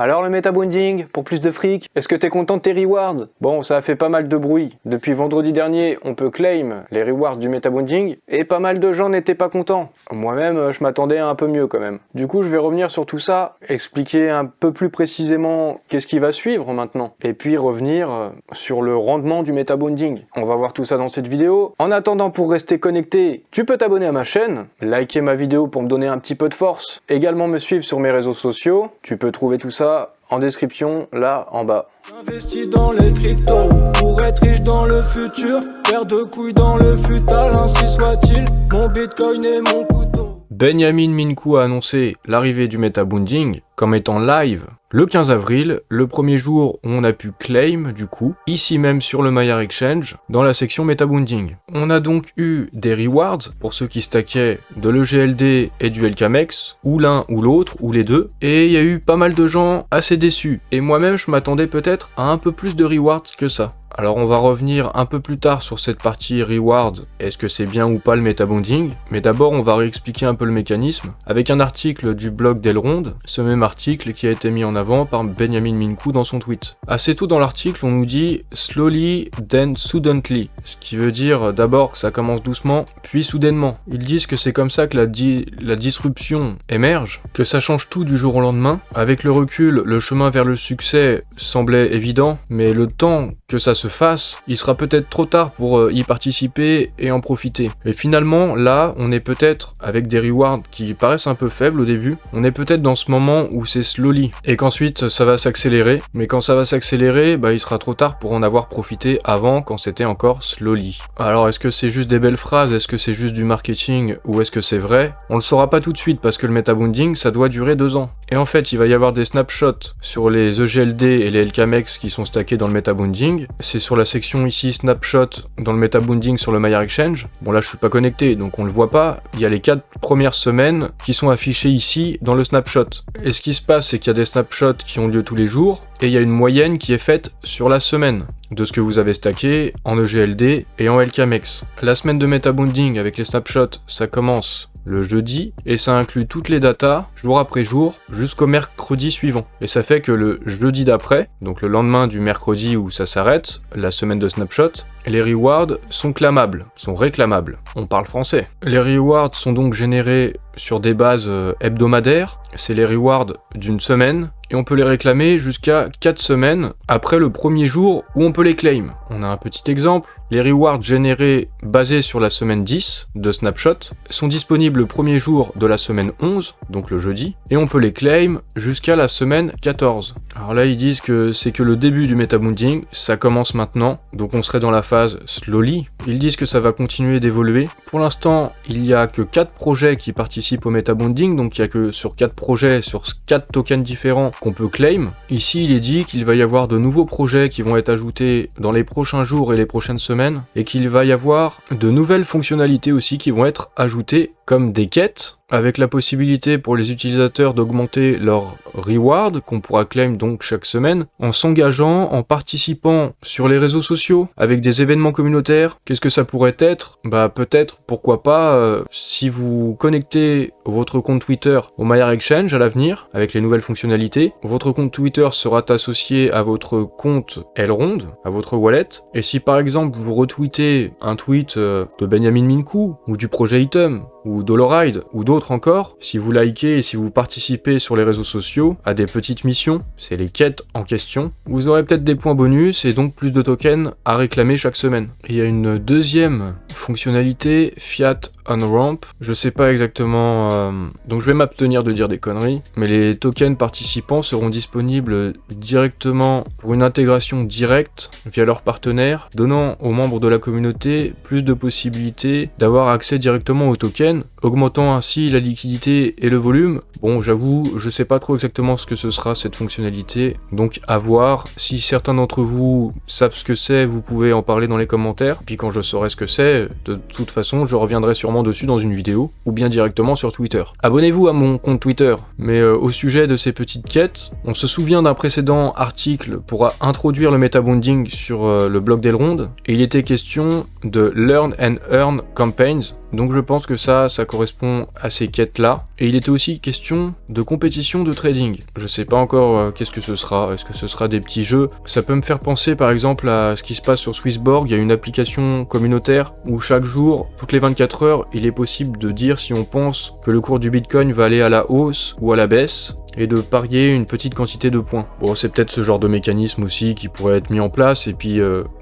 Alors le metabounding, pour plus de fric, est-ce que t'es content de tes rewards? Bon, ça a fait pas mal de bruit. Depuis vendredi dernier, on peut claim les rewards du metabounding, et pas mal de gens n'étaient pas contents. Moi-même, je m'attendais à un peu mieux quand même. Du coup, je vais revenir sur tout ça, expliquer un peu plus précisément qu'est-ce qui va suivre maintenant, et puis revenir sur le rendement du metabounding. On va voir tout ça dans cette vidéo. En attendant, pour rester connecté, tu peux t'abonner à ma chaîne, liker ma vidéo pour me donner un petit peu de force, également me suivre sur mes réseaux sociaux, tu peux trouver tout ça en description, là, en bas. J'investis dans les cryptos, pour être riche dans le futur, paire de couilles dans le futal, ainsi soit-il, mon bitcoin est mon couteau. Benjamin Minkou a annoncé l'arrivée du metabounding comme étant live le 15 avril, le premier jour où on a pu claim du coup, ici même sur le Maillard Exchange, dans la section metabounding. On a donc eu des rewards pour ceux qui stackaient de l'EGLD et du LKMX, ou l'un ou l'autre, ou les deux, et il y a eu pas mal de gens assez déçus, et moi-même je m'attendais peut-être à un peu plus de rewards que ça. Alors on va revenir un peu plus tard sur cette partie reward, est-ce que c'est bien ou pas le metabounding, mais d'abord on va réexpliquer un peu le mécanisme, avec un article du blog d'Elrond, ce même article qui a été mis en avant par Benjamin Minkou dans son tweet. Assez tôt dans l'article on nous dit « slowly then suddenly », ce qui veut dire d'abord que ça commence doucement, puis soudainement. Ils disent que c'est comme ça que la disruption émerge, que ça change tout du jour au lendemain. Avec le recul, le chemin vers le succès semblait évident, mais le temps que ça se fasse, il sera peut-être trop tard pour y participer et en profiter. Et finalement, là, on est peut-être, avec des rewards qui paraissent un peu faibles au début, on est peut-être dans ce moment où c'est slowly, et qu'ensuite ça va s'accélérer, mais quand ça va s'accélérer, il sera trop tard pour en avoir profité avant, quand c'était encore slowly. Alors est-ce que c'est juste des belles phrases, est-ce que c'est juste du marketing, ou est-ce que c'est vrai? On le saura pas tout de suite, parce que le metabounding, ça doit durer 2 ans. Et en fait, il va y avoir des snapshots sur les EGLD et les LKMX qui sont stackés dans le metabounding. C'est sur la section ici snapshot dans le metabounding sur le Maillard Exchange. Bon là je suis pas connecté donc on le voit pas. Il y a les 4 premières semaines qui sont affichées ici dans le snapshot. Et ce qui se passe c'est qu'il y a des snapshots qui ont lieu tous les jours et il y a une moyenne qui est faite sur la semaine de ce que vous avez stacké en EGLD et en LKMX. La semaine de metabounding avec les snapshots ça commence le jeudi, et ça inclut toutes les datas, jour après jour, jusqu'au mercredi suivant. Et ça fait que le jeudi d'après, donc le lendemain du mercredi où ça s'arrête, la semaine de snapshot, les rewards sont clamables, sont réclamables. On parle français. Les rewards sont donc générés sur des bases hebdomadaires, c'est les rewards d'une semaine, et on peut les réclamer jusqu'à 4 semaines après le premier jour où on peut les claim. On a un petit exemple. Les rewards générés basés sur la semaine 10 de Snapshot sont disponibles le premier jour de la semaine 11, donc le jeudi, et on peut les claim jusqu'à la semaine 14. Alors là, ils disent que c'est que le début du metabounding, ça commence maintenant, donc on serait dans la phase slowly. Ils disent que ça va continuer d'évoluer. Pour l'instant, il n'y a que 4 projets qui participent au metabounding, donc il n'y a que sur 4 projets, sur 4 tokens différents qu'on peut claim. Ici, il est dit qu'il va y avoir de nouveaux projets qui vont être ajoutés dans les prochains jours et les prochaines semaines, et qu'il va y avoir de nouvelles fonctionnalités aussi qui vont être ajoutées, comme des quêtes, avec la possibilité pour les utilisateurs d'augmenter leur reward, qu'on pourra claim donc chaque semaine, en s'engageant, en participant sur les réseaux sociaux, avec des événements communautaires. Qu'est-ce que ça pourrait être? Peut-être, pourquoi pas, si vous connectez votre compte Twitter au Maillard Exchange à l'avenir, avec les nouvelles fonctionnalités, votre compte Twitter sera associé à votre compte Elrond, à votre wallet, et si par exemple vous retweetez un tweet de Benjamin Minkou, ou du projet Item, ou Doloride, ou d'autres encore, si vous likez et si vous participez sur les réseaux sociaux à des petites missions, c'est les quêtes en question, vous aurez peut-être des points bonus et donc plus de tokens à réclamer chaque semaine. Et il y a une deuxième fonctionnalité, Fiat on Ramp, je sais pas exactement, donc je vais m'abstenir de dire des conneries, mais les tokens participants seront disponibles directement pour une intégration directe via leurs partenaires, donnant aux membres de la communauté plus de possibilités d'avoir accès directement aux tokens, augmentant ainsi la liquidité et le volume. Bon, j'avoue, je sais pas trop exactement ce que ce sera cette fonctionnalité, donc à voir. Si certains d'entre vous savent ce que c'est, vous pouvez en parler dans les commentaires, puis quand je saurai ce que c'est, de toute façon, je reviendrai sûrement dessus dans une vidéo, ou bien directement sur Twitter. Abonnez-vous à mon compte Twitter. Mais au sujet de ces petites quêtes, on se souvient d'un précédent article pour introduire le metabounding sur le blog d'Elrond, et il était question de Learn and Earn Campaigns, donc je pense que ça correspond à ces quêtes-là, et il était aussi question de compétition de trading. Je sais pas encore qu'est-ce que ce sera, est-ce que ce sera des petits jeux? Ça peut me faire penser par exemple à ce qui se passe sur Swissborg, il y a une application communautaire où chaque jour, toutes les 24 heures, il est possible de dire si on pense que le cours du Bitcoin va aller à la hausse ou à la baisse, et de parier une petite quantité de points. Bon, c'est peut-être ce genre de mécanisme aussi qui pourrait être mis en place, et puis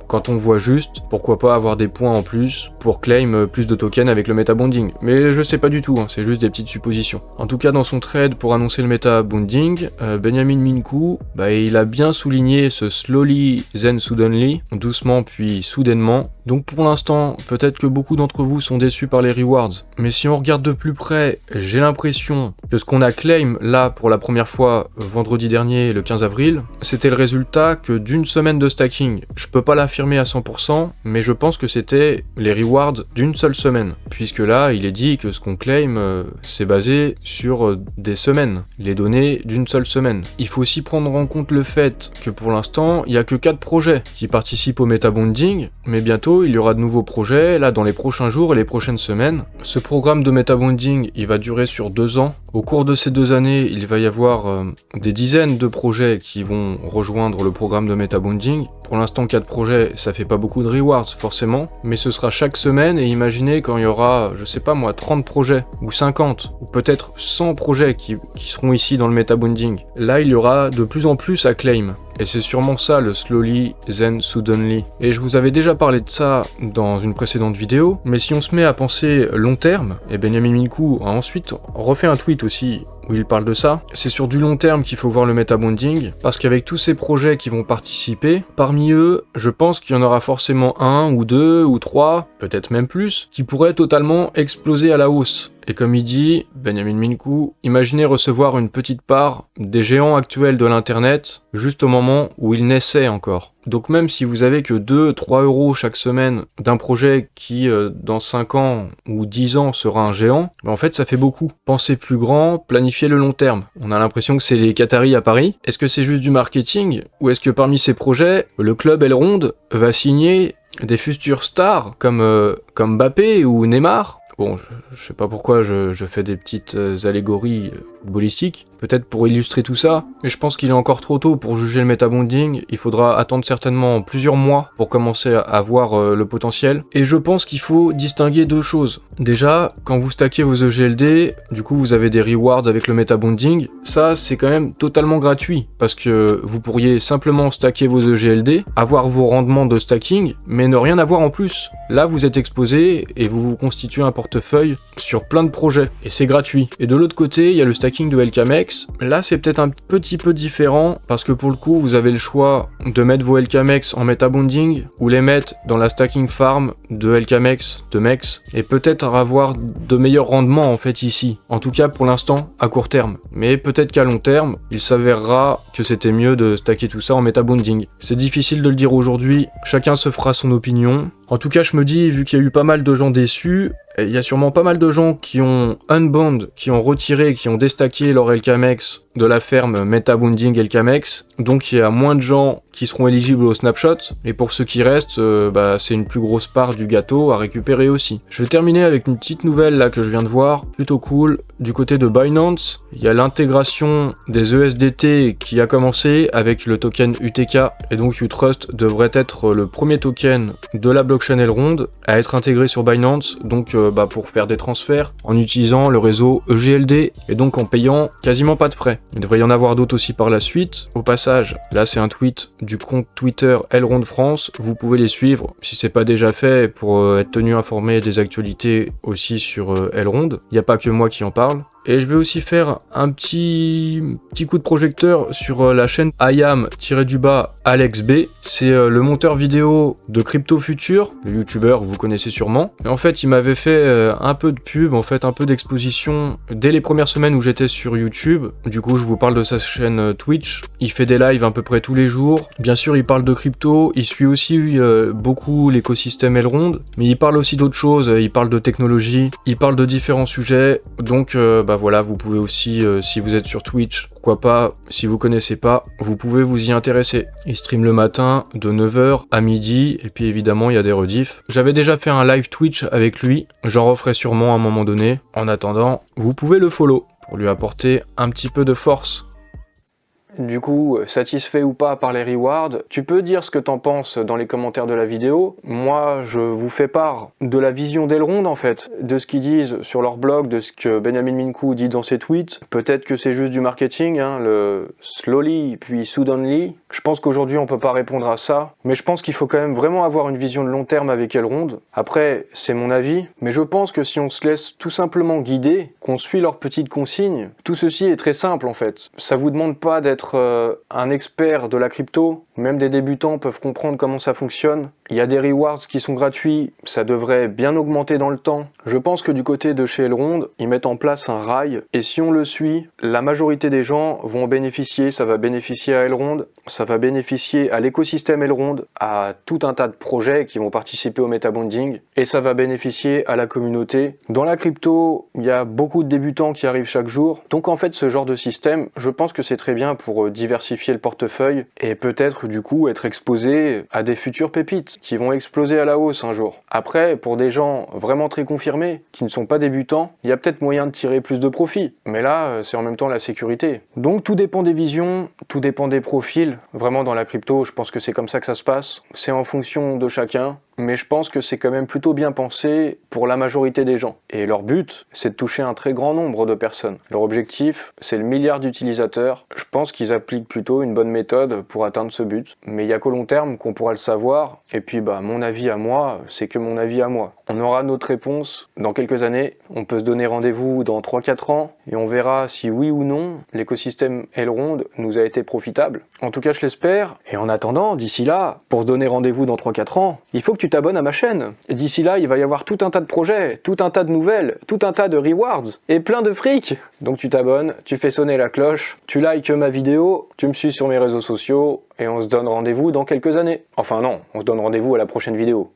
quand on voit juste, pourquoi pas avoir des points en plus pour claim plus de tokens avec le metabonding. Mais je sais pas du tout, hein, c'est juste des petites suppositions. En tout cas, dans son trade pour annoncer le metabonding, Benjamin Minkou, il a bien souligné ce slowly then suddenly, doucement puis soudainement. Donc pour l'instant, peut-être que beaucoup d'entre vous sont déçus par les rewards, mais si on regarde de plus près, j'ai l'impression que ce qu'on a claim là pour la première fois vendredi dernier, le 15 avril, c'était le résultat que d'une semaine de stacking. Je peux pas l'affirmer à 100%, mais je pense que c'était les rewards d'une seule semaine, puisque là, il est dit que ce qu'on claim, c'est basé sur des semaines, les données d'une seule semaine. Il faut aussi prendre en compte le fait que pour l'instant, il y a que 4 projets qui participent au metabonding, mais bientôt, il y aura de nouveaux projets, là, dans les prochains jours et les prochaines semaines. Ce programme de metabonding, il va durer sur 2 ans. Au cours de ces 2 années, il va y avoir des dizaines de projets qui vont rejoindre le programme de metabonding. Pour l'instant, 4 projets, ça fait pas beaucoup de rewards forcément, mais ce sera chaque semaine, et imaginez quand il y aura, je sais pas moi, 30 projets, ou 50, ou peut-être 100 projets qui seront ici dans le metabonding. Là, il y aura de plus en plus à claim. Et c'est sûrement ça le slowly then suddenly. Et je vous avais déjà parlé de ça dans une précédente vidéo, mais si on se met à penser long terme, et Benjamin Minkou a ensuite refait un tweet aussi où il parle de ça, c'est sur du long terme qu'il faut voir le metabonding, parce qu'avec tous ces projets qui vont participer, parmi eux, je pense qu'il y en aura forcément 1 ou 2 ou 3, peut-être même plus, qui pourraient totalement exploser à la hausse. Et comme il dit, Benjamin Minkou, imaginez recevoir une petite part des géants actuels de l'internet juste au moment où ils naissaient encore. Donc même si vous avez que 2-3 euros chaque semaine d'un projet qui dans 5 ans ou 10 ans sera un géant, en fait ça fait beaucoup. Pensez plus grand, planifiez le long terme. On a l'impression que c'est les Qataris à Paris. Est-ce que c'est juste du marketing, ou est-ce que parmi ces projets, le club Elrond va signer des futurs stars comme Mbappé ou Neymar? Bon, je sais pas pourquoi je fais des petites allégories footballistiques, peut-être pour illustrer tout ça, mais je pense qu'il est encore trop tôt pour juger le metabonding. Il faudra attendre certainement plusieurs mois pour commencer à voir le potentiel, et je pense qu'il faut distinguer 2 choses. Déjà, quand vous stackez vos EGLD, du coup vous avez des rewards avec le metabonding, ça c'est quand même totalement gratuit, parce que vous pourriez simplement stacker vos EGLD, avoir vos rendements de stacking, mais ne rien avoir en plus. Là vous êtes exposé et vous vous constituez un portefeuille sur plein de projets, et c'est gratuit. Et de l'autre côté, il y a le stacking de LKMX. Là c'est peut-être un petit peu différent, parce que pour le coup vous avez le choix de mettre vos LKMX en metabonding, ou les mettre dans la stacking farm de LKMX, de MEX, et peut-être avoir de meilleurs rendements en fait ici. En tout cas pour l'instant à court terme. Mais peut-être qu'à long terme, il s'avérera que c'était mieux de stacker tout ça en metabonding. C'est difficile de le dire aujourd'hui, chacun se fera son opinion. En tout cas, je me dis, vu qu'il y a eu pas mal de gens déçus, il y a sûrement pas mal de gens qui ont unbound, qui ont retiré, qui ont déstacké leur LKMX de la ferme metabonding LKMX. Donc il y a moins de gens qui seront éligibles au snapshot, et pour ceux qui restent, c'est une plus grosse part du gâteau à récupérer aussi. Je vais terminer avec une petite nouvelle là que je viens de voir, plutôt cool. Du côté de Binance, il y a l'intégration des ESDT qui a commencé avec le token UTK, et donc Utrust devrait être le premier token de la blockchain Elrond à être intégré sur Binance, donc pour faire des transferts en utilisant le réseau EGLD, et donc en payant quasiment pas de frais. Il devrait y en avoir d'autres aussi par la suite. Au passage, là c'est un tweet du compte Twitter Elrond France, vous pouvez les suivre si c'est pas déjà fait pour être tenu informé des actualités aussi sur Elrond. Il n'y a pas que moi qui en parle. Et je vais aussi faire un petit coup de projecteur sur la chaîne IAM-Alex B. C'est le monteur vidéo de Crypto Future, le youtubeur que vous connaissez sûrement. Et en fait, il m'avait fait un peu de pub, en fait un peu d'exposition dès les premières semaines où j'étais sur YouTube. Du coup, je vous parle de sa chaîne Twitch. Il fait des lives à peu près tous les jours. Bien sûr, il parle de crypto, il suit aussi beaucoup l'écosystème Elrond, mais il parle aussi d'autres choses, il parle de technologie, il parle de différents sujets. Donc voilà, vous pouvez aussi, si vous êtes sur Twitch, pourquoi pas, si vous connaissez pas, vous pouvez vous y intéresser. Il stream le matin de 9h à midi, et puis évidemment il y a des rediffs. J'avais déjà fait un live Twitch avec lui, j'en referai sûrement à un moment donné. En attendant, vous pouvez le follow pour lui apporter un petit peu de force. Du coup, satisfait ou pas par les rewards, tu peux dire ce que t'en penses dans les commentaires de la vidéo. Moi, je vous fais part de la vision d'Elrond en fait, de ce qu'ils disent sur leur blog, de ce que Benjamin Minkou dit dans ses tweets. Peut-être que c'est juste du marketing, hein, le slowly puis suddenly. Je pense qu'aujourd'hui on peut pas répondre à ça, mais je pense qu'il faut quand même vraiment avoir une vision de long terme avec Elrond. Après, c'est mon avis, mais je pense que si on se laisse tout simplement guider, qu'on suit leurs petites consignes, tout ceci est très simple en fait. Ça vous demande pas d'être un expert de la crypto, même des débutants peuvent comprendre comment ça fonctionne. Il y a des rewards qui sont gratuits, ça devrait bien augmenter dans le temps. Je pense que du côté de chez Elrond, ils mettent en place un rail, et si on le suit, la majorité des gens vont en bénéficier. Ça va bénéficier à Elrond, ça va bénéficier à l'écosystème Elrond, à tout un tas de projets qui vont participer au metabonding, et ça va bénéficier à la communauté. Dans la crypto, il y a beaucoup de débutants qui arrivent chaque jour, donc en fait ce genre de système, je pense que c'est très bien pour diversifier le portefeuille, et peut-être du coup être exposé à des futures pépites qui vont exploser à la hausse un jour. Après, pour des gens vraiment très confirmés, qui ne sont pas débutants, il y a peut-être moyen de tirer plus de profit, mais là, c'est en même temps la sécurité. Donc tout dépend des visions, tout dépend des profils. Vraiment dans la crypto, je pense que c'est comme ça que ça se passe. C'est en fonction de chacun, mais je pense que c'est quand même plutôt bien pensé pour la majorité des gens. Et leur but, c'est de toucher un très grand nombre de personnes. Leur objectif, c'est le milliard d'utilisateurs. Je pense qu'ils appliquent plutôt une bonne méthode pour atteindre ce but. Mais il n'y a qu'au long terme qu'on pourra le savoir. Et puis mon avis à moi, c'est que mon avis à moi. On aura notre réponse dans quelques années. On peut se donner rendez-vous dans 3-4 ans et on verra si oui ou non l'écosystème Elrond nous a été profitable. En tout cas, je l'espère. Et en attendant, d'ici là, pour se donner rendez-vous dans 3-4 ans, il faut que tu t'abonnes à ma chaîne. Et d'ici là, il va y avoir tout un tas de projets, tout un tas de nouvelles, tout un tas de rewards et plein de fric. Donc tu t'abonnes, tu fais sonner la cloche, tu likes ma vidéo, tu me suis sur mes réseaux sociaux et on se donne rendez-vous dans quelques années. Enfin non, on se donne rendez-vous à la prochaine vidéo.